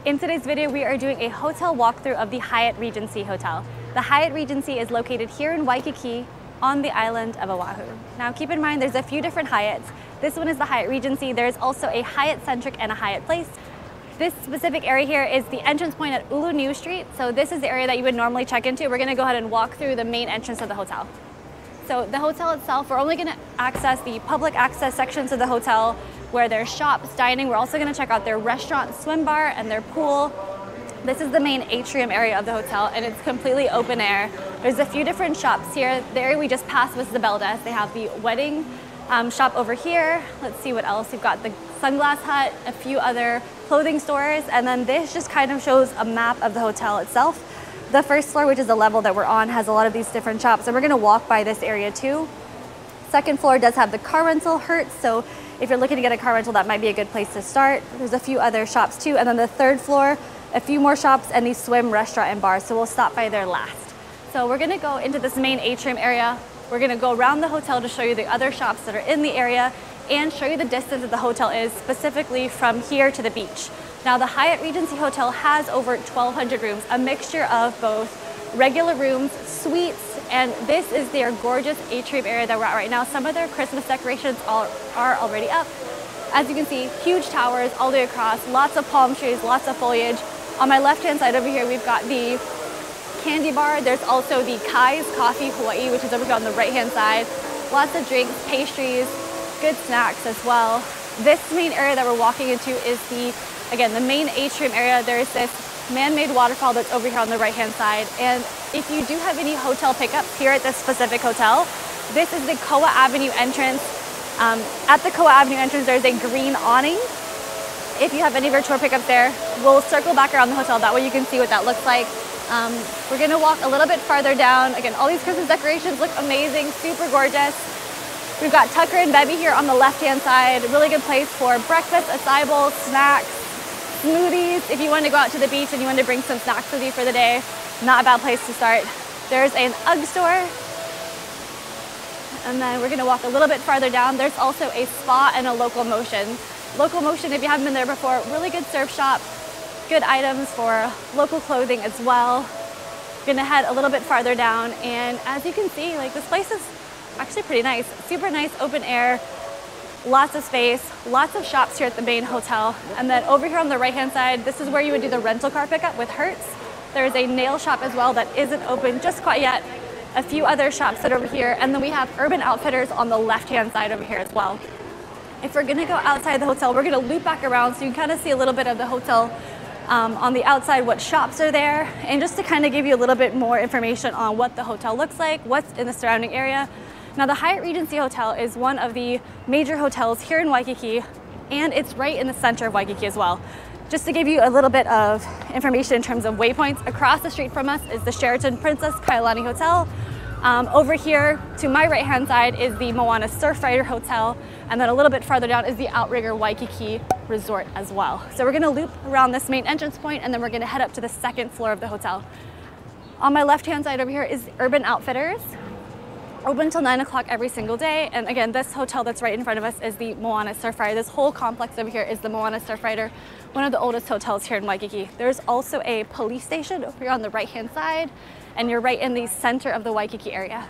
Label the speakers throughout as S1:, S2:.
S1: In today's video, we are doing a hotel walkthrough of the Hyatt Regency Hotel. The Hyatt Regency is located here in Waikiki on the island of Oahu. Now keep in mind there's a few different Hyatts. This one is the Hyatt Regency. There's also a Hyatt Centric and a Hyatt Place. This specific area here is the entrance point at Ulu New Street. So this is the area that you would normally check into. We're gonna go ahead and walk through the main entrance of the hotel. So the hotel itself, we're only gonna access the public access sections of the hotel where there's shops, dining. We're also gonna check out their restaurant, swim bar, and their pool. This is the main atrium area of the hotel, and it's completely open air. There's a few different shops here. The area we just passed was the Bell Desk. They have the wedding shop over here. Let's see what else. We've got the Sunglass Hut, a few other clothing stores, and then this just kind of shows a map of the hotel itself. The first floor, which is the level that we're on, has a lot of these different shops, and we're gonna walk by this area too. Second floor does have the car rental Hertz, so if you're looking to get a car rental, that might be a good place to start. There's a few other shops too, and then the third floor, a few more shops and the swim restaurant and bar, so we'll stop by there last. So we're gonna go into this main atrium area. We're gonna go around the hotel to show you the other shops that are in the area and show you the distance that the hotel is specifically from here to the beach. Now the Hyatt Regency Hotel has over 1,200 rooms, a mixture of both regular rooms, suites, and this is their gorgeous atrium area that we're at right now. Some of their Christmas decorations are already up. As you can see, huge towers all the way across, lots of palm trees, lots of foliage. On my left-hand side over here, we've got the candy bar. There's also the Kai's Coffee Hawaii, which is over here on the right-hand side. Lots of drinks, pastries, good snacks as well. This main area that we're walking into is again, the main atrium area. There's this man-made waterfall that's over here on the right-hand side. And if you do have any hotel pickups here at this specific hotel, this is the Koa Avenue entrance. At the Koa Avenue entrance, there's a green awning. If you have any of your tour pickups there, we'll circle back around the hotel. That way you can see what that looks like. We're gonna walk a little bit farther down. Again, all these Christmas decorations look amazing, super gorgeous. We've got Tucker and Bevy here on the left-hand side. A really good place for breakfast, acai bowls, snacks, smoothies. If you want to go out to the beach and you want to bring some snacks with you for the day, not a bad place to start. There's an UGG store. And then we're gonna walk a little bit farther down. There's also a spa and a Local Motion. Local Motion, if you haven't been there before, really good surf shop, good items for local clothing as well. We're gonna head a little bit farther down, and as you can see, like, this place is actually pretty nice. Super nice, open air, lots of space, lots of shops here at the main hotel. And then over here on the right-hand side, this is where you would do the rental car pickup with Hertz. There's a nail shop as well that isn't open just quite yet. A few other shops that are over here, and then we have Urban Outfitters on the left-hand side over here as well. If we're gonna go outside the hotel, we're gonna loop back around so you can kind of see a little bit of the hotel on the outside, what shops are there, and just to kind of give you a little bit more information on what the hotel looks like, what's in the surrounding area. Now the Hyatt Regency Hotel is one of the major hotels here in Waikiki, and it's right in the center of Waikiki as well. Just to give you a little bit of information in terms of waypoints, across the street from us is the Sheraton Princess Kailani Hotel. Over here to my right-hand side is the Moana Surfrider Hotel, and then a little bit farther down is the Outrigger Waikiki Resort as well. So we're gonna loop around this main entrance point, and then we're gonna head up to the second floor of the hotel. On my left-hand side over here is Urban Outfitters. Open until 9 o'clock every single day. And again, this hotel that's right in front of us is the Moana Surfrider. This whole complex over here is the Moana Surfrider, one of the oldest hotels here in Waikiki. There's also a police station over here on the right-hand side, and you're right in the center of the Waikiki area.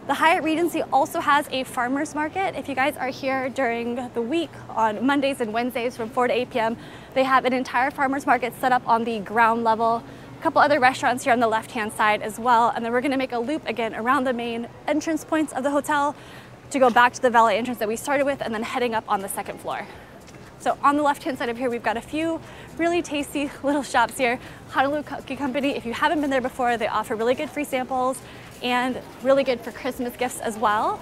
S1: The Hyatt Regency also has a farmer's market. If you guys are here during the week on Mondays and Wednesdays from 4 to 8 p.m., they have an entire farmer's market set up on the ground level. Couple other restaurants here on the left-hand side as well, and then we're gonna make a loop again around the main entrance points of the hotel to go back to the valet entrance that we started with, and then heading up on the second floor. So on the left-hand side of here, we've got a few really tasty little shops here. Honolulu Cookie Company, if you haven't been there before, they offer really good free samples and really good for Christmas gifts as well.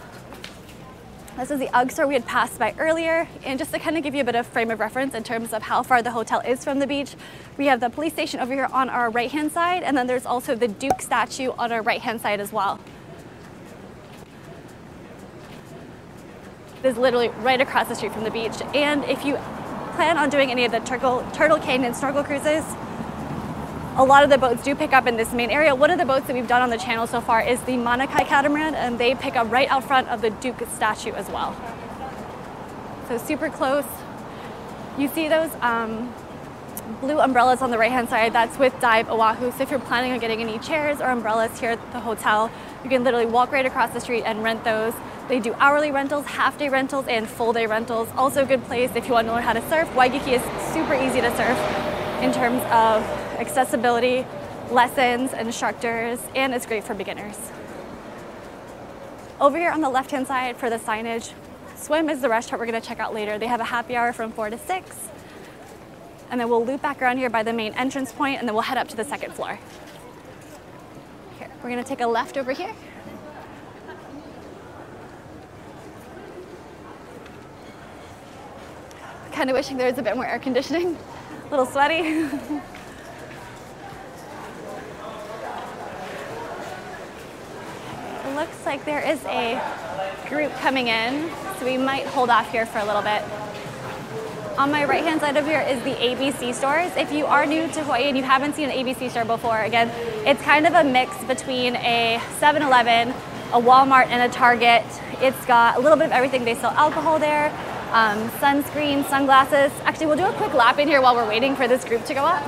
S1: This is the UGG store we had passed by earlier, and just to kind of give you a bit of frame of reference in terms of how far the hotel is from the beach, we have the police station over here on our right-hand side, and then there's also the Duke statue on our right-hand side as well. This is literally right across the street from the beach, and if you plan on doing any of the Turtle Canyon snorkel cruises, a lot of the boats do pick up in this main area. One of the boats that we've done on the channel so far is the Manakai Catamaran, and they pick up right out front of the Duke statue as well. So super close. You see those blue umbrellas on the right hand side. That's with Dive Oahu. So if you're planning on getting any chairs or umbrellas here at the hotel, you can literally walk right across the street and rent those. They do hourly rentals, half-day rentals, and full-day rentals. Also a good place if you want to learn how to surf. Waikiki is super easy to surf in terms of accessibility, lessons, instructors, and it's great for beginners. Over here on the left-hand side for the signage, Swim is the restaurant we're going to check out later. They have a happy hour from 4 to 6. And then we'll loop back around here by the main entrance point, and then we'll head up to the second floor. Here, we're going to take a left over here. Kind of wishing there was a bit more air conditioning. A little sweaty. It looks like there is a group coming in, so we might hold off here for a little bit. On my right hand side over here is the ABC stores. If you are new to Hawaii and you haven't seen an ABC store before, again, it's kind of a mix between a 7-Eleven, a Walmart, and a Target. It's got a little bit of everything. They sell alcohol there, sunscreen, sunglasses. Actually, we'll do a quick lap in here while we're waiting for this group to go up.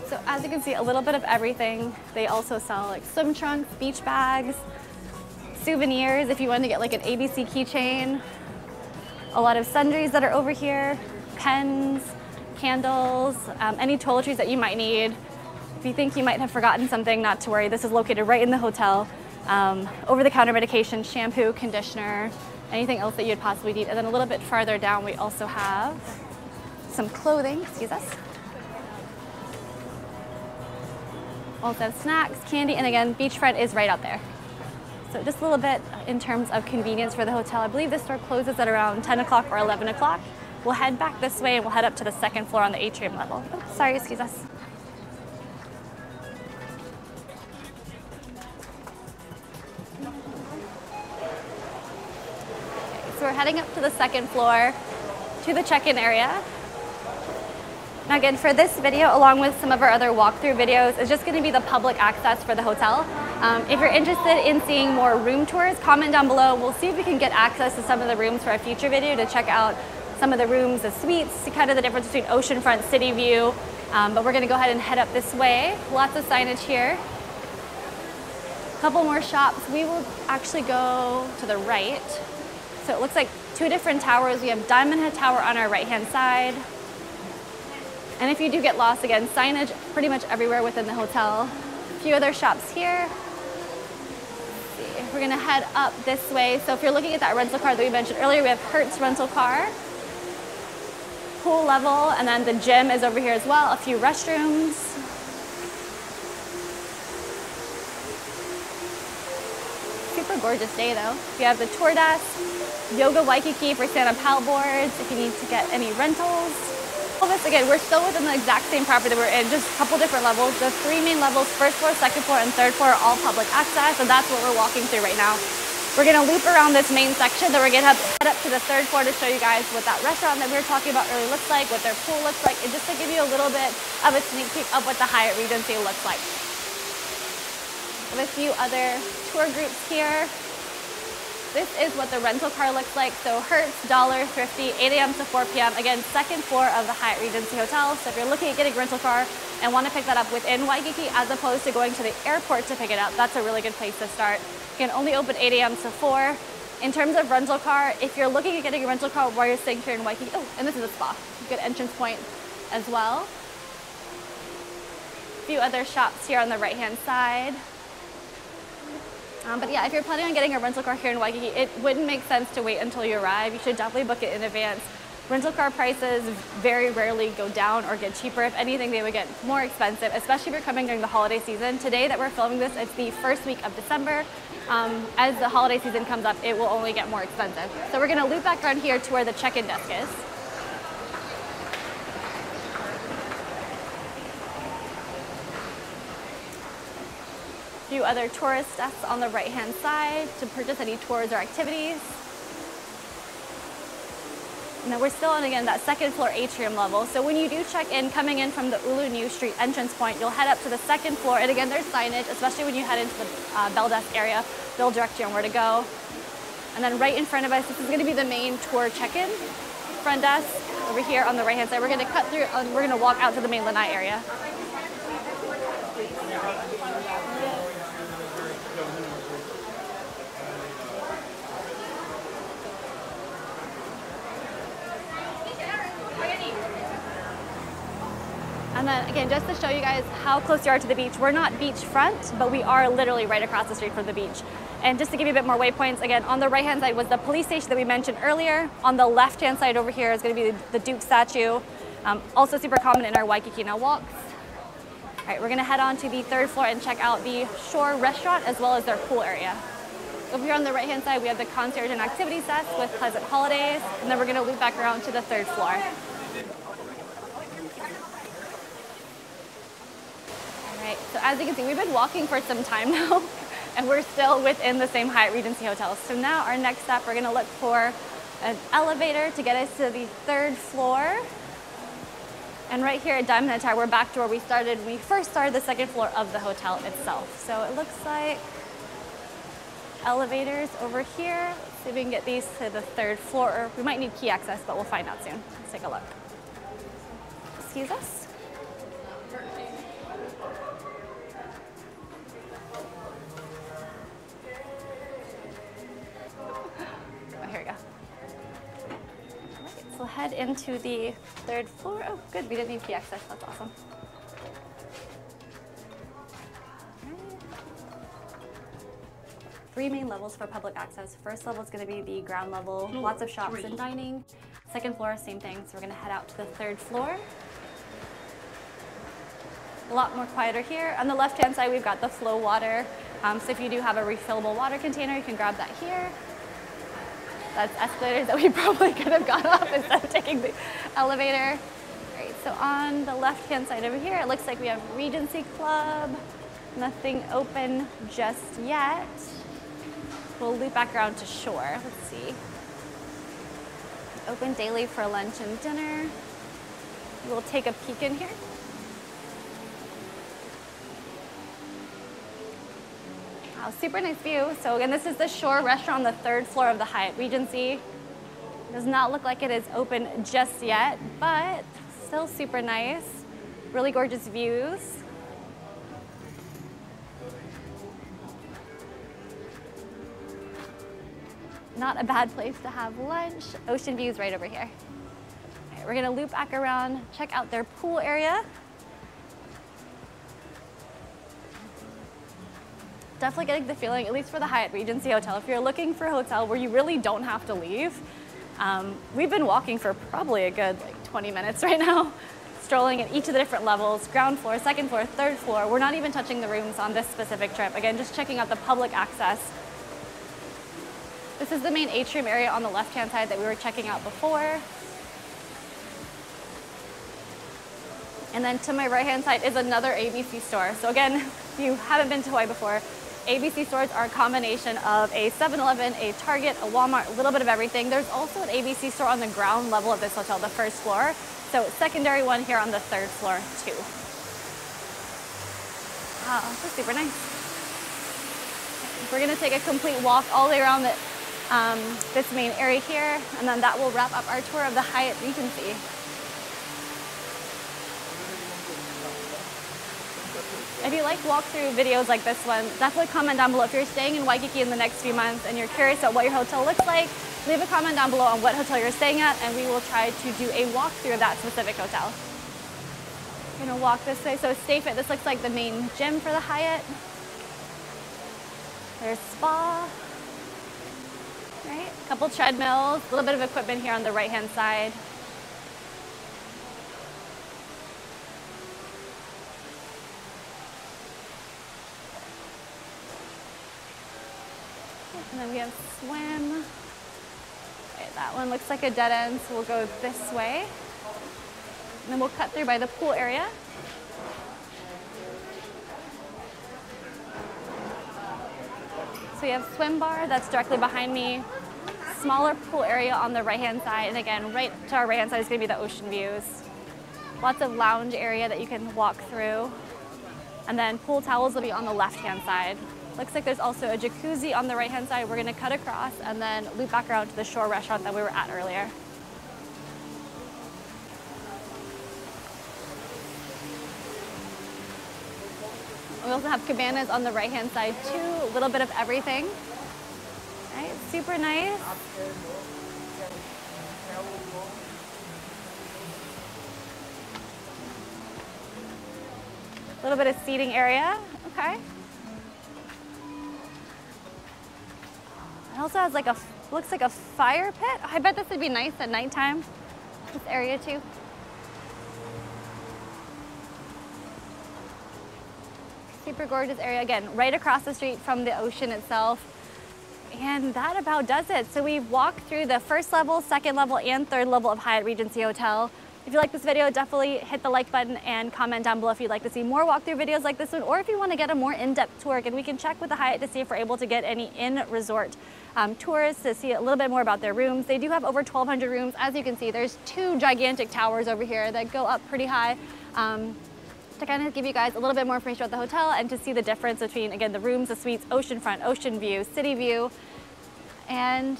S1: So as you can see, a little bit of everything. They also sell like swim trunks, beach bags, souvenirs if you want to get like an ABC keychain. A lot of sundries that are over here, pens, candles, any toiletries that you might need. If you think you might have forgotten something, not to worry. This is located right in the hotel. Over-the-counter medication, shampoo, conditioner, anything else that you'd possibly need. And then a little bit farther down, we also have some clothing, excuse us. Also have snacks, candy, and again, beachfront is right out there. So just a little bit in terms of convenience for the hotel. I believe the store closes at around 10 o'clock or 11 o'clock. We'll head back this way and we'll head up to the second floor on the atrium level. Oh, sorry, excuse us. So we're heading up to the second floor to the check-in area. Now again, for this video, along with some of our other walkthrough videos, is just going to be the public access for the hotel. If you're interested in seeing more room tours, comment down below. We'll see if we can get access to some of the rooms for a future video to check out some of the rooms, the suites, see kind of the difference between oceanfront, city view. But we're going to go ahead and head up this way. Lots of signage here. A couple more shops. We will actually go to the right. So it looks like two different towers. We have Diamond Head Tower on our right-hand side. And if you do get lost, again, signage pretty much everywhere within the hotel. A few other shops here. We're gonna head up this way. So if you're looking at that rental car that we mentioned earlier, we have Hertz rental car, pool level, and then the gym is over here as well. A few restrooms. Super gorgeous day though. We have the tour desk, Yoga Waikiki for stand-up paddleboards if you need to get any rentals. All this, again, we're still within the exact same property that we're in, just a couple different levels. The three main levels, first floor, second floor, and third floor are all public access, and that's what we're walking through right now. We're gonna loop around this main section, then we're gonna head up to the third floor to show you guys what that restaurant that we were talking about earlier looks like, what their pool looks like, and just to give you a little bit of a sneak peek of what the Hyatt Regency looks like. We have a few other tour groups here. This is what the rental car looks like. So Hertz, Dollar, Thrifty, 8 a.m. to 4 p.m. Again, second floor of the Hyatt Regency Hotel. So if you're looking at getting a rental car and want to pick that up within Waikiki as opposed to going to the airport to pick it up, that's a really good place to start. You can only open 8 a.m. to 4. In terms of rental car, if you're looking at getting a rental car while you're staying here in Waikiki, oh, and this is a spa, good entrance point as well. A few other shops here on the right-hand side. But yeah, if you're planning on getting a rental car here in Waikiki, it wouldn't make sense to wait until you arrive. You should definitely book it in advance. Rental car prices very rarely go down or get cheaper. If anything, they would get more expensive, especially if you're coming during the holiday season. Today that we're filming this, it's the first week of December. As the holiday season comes up, it will only get more expensive. So we're gonna loop back around here to where the check-in desk is. A few other tourist desks on the right-hand side to purchase any tours or activities. Now we're still on, again, that second floor atrium level. So when you do check in, coming in from the Ulu New Street entrance point, you'll head up to the second floor. And again, there's signage, especially when you head into the bell desk area. They'll direct you on where to go. And then right in front of us, this is gonna be the main tour check-in. front desk over here on the right-hand side. We're gonna cut through, we're gonna walk out to the main lanai area. And then again, just to show you guys how close you are to the beach, we're not beachfront, but we are literally right across the street from the beach. And just to give you a bit more waypoints, again, on the right-hand side was the police station that we mentioned earlier. On the left-hand side over here is going to be the Duke statue, also super common in our Waikiki Now walks. All right, we're going to head on to the 3rd floor and check out the shore restaurant as well as their pool area. Over here on the right-hand side, we have the concierge and activities desk with Pleasant Holidays, and then we're going to loop back around to the 3rd floor. Right, so as you can see, we've been walking for some time now, and we're still within the same Hyatt Regency hotel. So now our next step, we're gonna look for an elevator to get us to the 3rd floor. And right here at Diamond Head Tower, we're back to where we started when we first started the 2nd floor of the hotel itself. So it looks like elevators over here. Let's see if we can get these to the 3rd floor. Or we might need key access, but we'll find out soon. Let's take a look. Excuse us. So we'll head into the 3rd floor. Oh, good, we didn't need key access, that's awesome. Right. 3 main levels for public access. First level is gonna be the ground level, lots of shops and dining. 2nd floor, same thing, so we're gonna head out to the 3rd floor. A lot more quieter here. On the left-hand side, we've got the flow water. So if you do have a refillable water container, you can grab that here. That's escalators that we probably could have gone up instead of taking the elevator. All right, so on the left-hand side over here, it looks like we have Regency Club. Nothing open just yet. We'll loop back around to shore. Let's see. Open daily for lunch and dinner. We'll take a peek in here. Wow, super nice view. So again, this is the shore restaurant on the 3rd floor of the Hyatt Regency. Does not look like it is open just yet, but still super nice. Really gorgeous views. Not a bad place to have lunch. Ocean views right over here. All right, we're gonna loop back around, check out their pool area. Definitely getting the feeling, at least for the Hyatt Regency Hotel, if you're looking for a hotel where you really don't have to leave, we've been walking for probably a good 20 minutes right now, strolling at each of the different levels, ground floor, 2nd floor, 3rd floor. We're not even touching the rooms on this specific trip. Again, just checking out the public access. This is the main atrium area on the left-hand side that we were checking out before. And then to my right-hand side is another ABC store. So again, if you haven't been to Hawaii before, ABC stores are a combination of a 7-Eleven, a Target, a Walmart, a little bit of everything. There's also an ABC store on the ground level of this hotel, the 1st floor. So secondary one here on the 3rd floor too. Wow, this is super nice. We're gonna take a complete walk all the way around this main area here, and then that will wrap up our tour of the Hyatt Regency. If you like walkthrough videos like this one, definitely comment down below. If you're staying in Waikiki in the next few months and you're curious about what your hotel looks like, leave a comment down below on what hotel you're staying at, and we will try to do a walkthrough of that specific hotel. I'm gonna walk this way. So Stay Fit, this looks like the main gym for the Hyatt. There's spa. Right, a couple treadmills, a little bit of equipment here on the right-hand side. And then we have swim. Okay, that one looks like a dead end, so we'll go this way. And then we'll cut through by the pool area. So we have swim bar, that's directly behind me. Smaller pool area on the right-hand side. And again, right to our right-hand side is gonna be the ocean views. Lots of lounge area that you can walk through. And then pool towels will be on the left-hand side. Looks like there's also a jacuzzi on the right-hand side. We're gonna cut across and then loop back around to the shore restaurant that we were at earlier. also have cabanas on the right-hand side too, a little bit of everything. Right, super nice. A little bit of seating area, okay. It also has like looks like a fire pit. I bet this would be nice at nighttime, this area too. Super gorgeous area, again, right across the street from the ocean itself. And that about does it. So we've walked through the first level, second level, and third level of Hyatt Regency Hotel. If you like this video, definitely hit the like button and comment down below if you'd like to see more walkthrough videos like this one, or if you want to get a more in-depth tour. And we can check with the Hyatt to see if we're able to get any in-resort tours to see a little bit more about their rooms. They do have over 1,200 rooms. As you can see, there's 2 gigantic towers over here that go up pretty high. To kind of give you guys a little bit more information about the hotel and to see the difference between, again, the rooms, the suites, oceanfront, ocean view, city view. And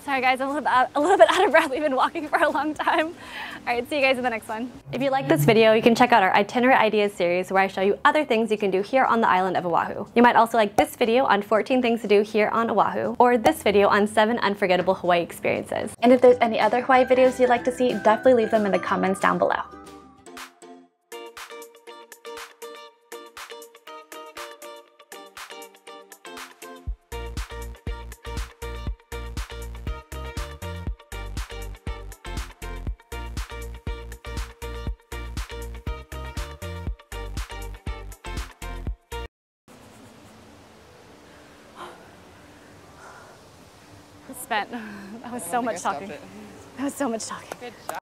S1: sorry guys, I'm a little bit out of breath. We've been walking for a long time. All right, see you guys in the next one. If you like this video, you can check out our itinerary ideas series where I show you other things you can do here on the island of Oahu. You might also like this video on 14 things to do here on Oahu, or this video on 7 unforgettable Hawaii experiences. And if there's any other Hawaii videos you'd like to see, definitely leave them in the comments down below. Spent. That was so much talking. That was so much talking. Good job.